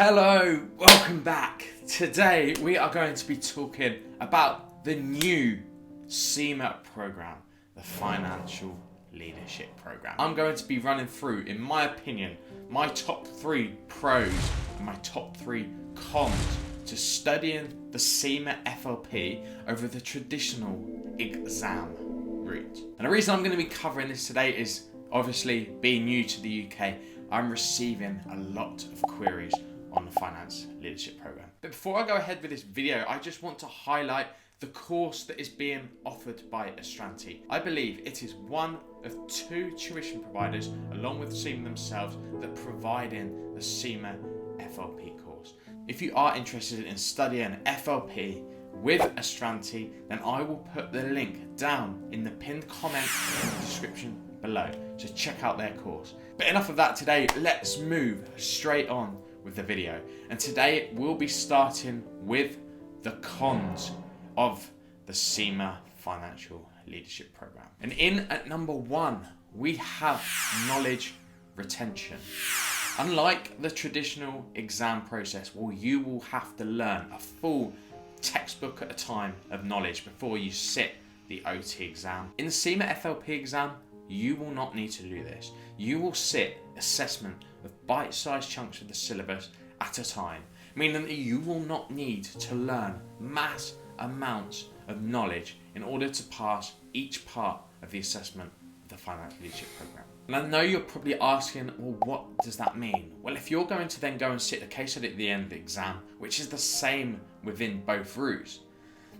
Hello, welcome back. Today we are going to be talking about the new CIMA program, the Financial Leadership Program. I'm going to be running through, in my opinion, my top 3 pros and my top 3 cons to studying the CIMA FLP over the traditional exam route. And the reason I'm going to be covering this today is obviously being new to the UK, I'm receiving a lot of queries on the Finance Leadership Program. But before I go ahead with this video, I just want to highlight the course that is being offered by Astranti. I believe it is one of 2 tuition providers, along with CIMA themselves, that provide in the CIMA FLP course. If you are interested in studying FLP with Astranti, then I will put the link down in the pinned comment in the description below, so check out their course. But enough of that today, let's move straight on with the video. And today we'll be starting with the cons of the CIMA Financial Leadership Program. And in at number 1, we have knowledge retention. Unlike the traditional exam process, where you will have to learn a full textbook at a time of knowledge before you sit the OT exam, in the CIMA FLP exam, you will not need to do this. You will sit assessment of bite-sized chunks of the syllabus at a time, meaning that you will not need to learn mass amounts of knowledge in order to pass each part of the assessment of the Financial Leadership Program. And I know you're probably asking, well, what does that mean? Well, if you're going to then go and sit the case study at the end of the exam, which is the same within both routes,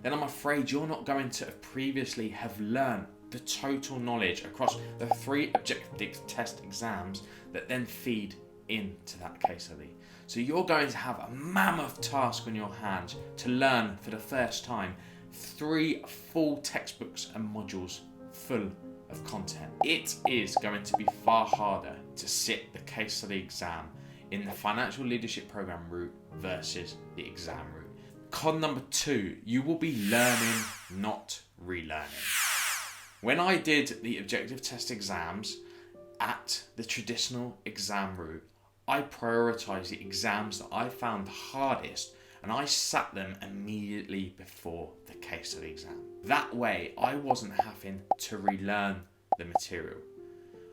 then I'm afraid you're not going to have previously have learned the total knowledge across the 3 objective test exams that then feed into that case study. So you're going to have a mammoth task on your hands to learn for the first time 3 full textbooks and modules full of content. It is going to be far harder to sit the case study exam in the Financial Leadership Program route versus the exam route. Con number 2, you will be learning, not relearning. When I did the objective test exams at the traditional exam route, I prioritised the exams that I found hardest and I sat them immediately before the case study exam. That way, I wasn't having to relearn the material.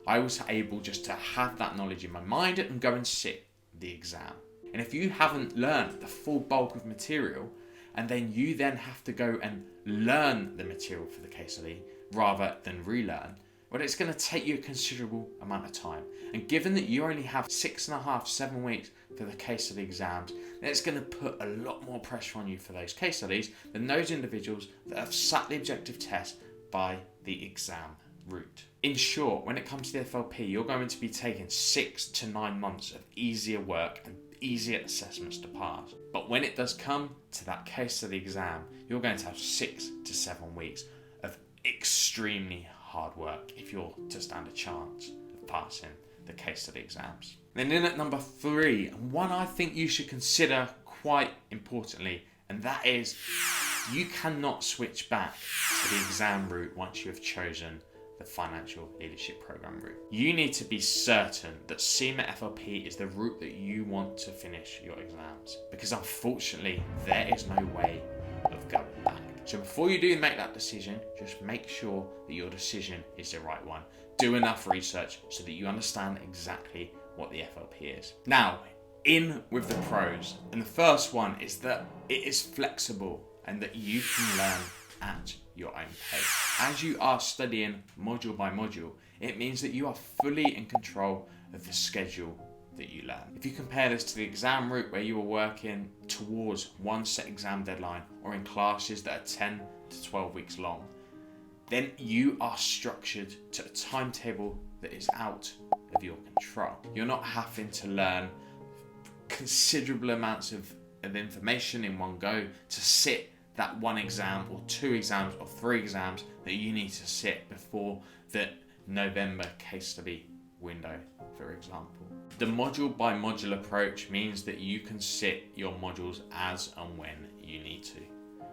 I was able just to have that knowledge in my mind and go and sit the exam. And if you haven't learned the full bulk of material, and then you then have to go and learn the material for the case study rather than relearn, well, it's going to take you a considerable amount of time. And given that you only have 6.5-7 weeks for the case study exams, then it's going to put a lot more pressure on you for those case studies than those individuals that have sat the objective test by the exam route. In short, when it comes to the FLP, you're going to be taking 6 to 9 months of easier work and easier assessments to pass. But when it does come to that case study exam, you're going to have 6 to 7 weeks of extremely hard work if you're to stand a chance of passing the case study exams. Then in at number 3, and one I think you should consider quite importantly, and that is you cannot switch back to the exam route once you have chosen the Financial Leadership Program route. You need to be certain that CIMA FLP is the route that you want to finish your exams, because unfortunately there is no way of going back. So before you do make that decision, just make sure that your decision is the right one. Do enough research so that you understand exactly what the FLP is. Now, in with the pros, and the first one is that it is flexible and that you can learn at your own pace. As you are studying module by module, it means that you are fully in control of the schedule that you learn. If you compare this to the exam route where you are working towards one set exam deadline or in classes that are 10 to 12 weeks long, then you are structured to a timetable that is out of your control. You're not having to learn considerable amounts of information in one go to sit that 1 exam or 2 exams or 3 exams that you need to sit before the November case study window, for example. The module by module approach means that you can sit your modules as and when you need to,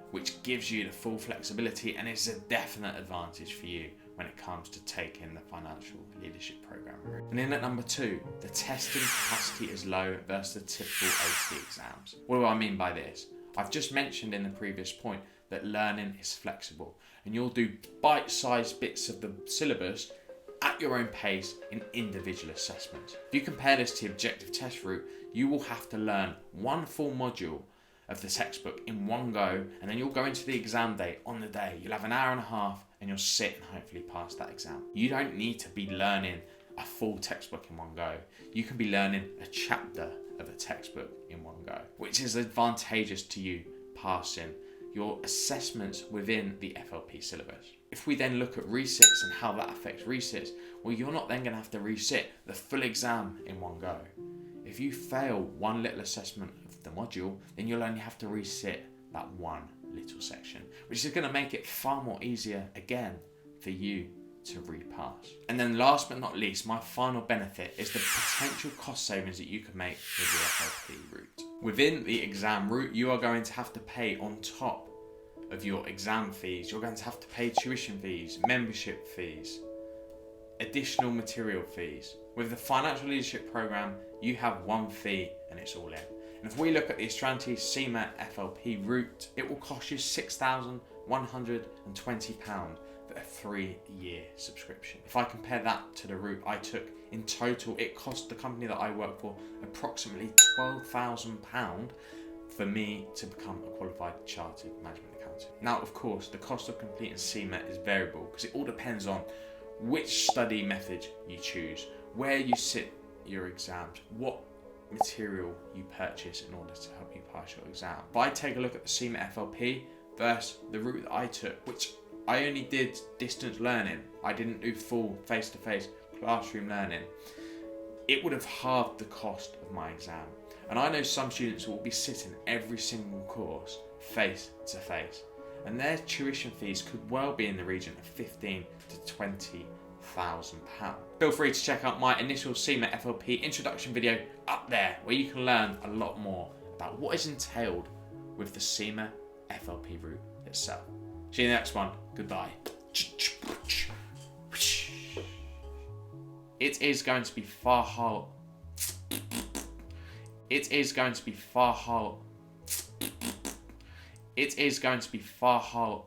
which gives you the full flexibility and is a definite advantage for you when it comes to taking the financial leadership program route. And then at number 2, the testing capacity is low versus the typical AT exams. What do I mean by this? I've just mentioned in the previous point that learning is flexible, and you'll do bite-sized bits of the syllabus at your own pace in individual assessments. If you compare this to the objective test route, you will have to learn one full module of the textbook in one go, and then you'll go into the exam day on the day. You'll have an hour and a half and you'll sit and hopefully pass that exam. You don't need to be learning a full textbook in one go. You can be learning a chapter of a textbook in one go, which is advantageous to you passing your assessments within the FLP syllabus. If we then look at resits and how that affects resits, well, you're not then going to have to resit the full exam in one go. If you fail one little assessment of the module, then you'll only have to resit that one little section, which is going to make it far more easier again for you to repass. And then last but not least, my final benefit is the potential cost savings that you can make with your FLP route. Within the exam route, you are going to have to pay on top of your exam fees. You're going to have to pay tuition fees, membership fees, additional material fees. With the financial leadership program, you have one fee and it's all in. And if we look at the Astranti CIMA FLP route, it will cost you £6,120 for a 3-year subscription. If I compare that to the route I took, in total, it cost the company that I work for approximately £12,000 for me to become a qualified chartered management accountant. Now, of course, the cost of completing CIMA is variable because it all depends on which study method you choose, where you sit your exams, what material you purchase in order to help you pass your exam. If I take a look at the CIMA FLP versus the route that I took, which I only did distance learning, I didn't do full face-to-face classroom learning, it would have halved the cost of my exam. And I know some students will be sitting every single course face to face, and their tuition fees could well be in the region of £15,000 to £20,000. Feel free to check out my initial CIMA FLP introduction video up there, where you can learn a lot more about what is entailed with the CIMA FLP route itself. See you in the next one. Goodbye. It is going to be far harder. It is going to be far harder. It is going to be far harder.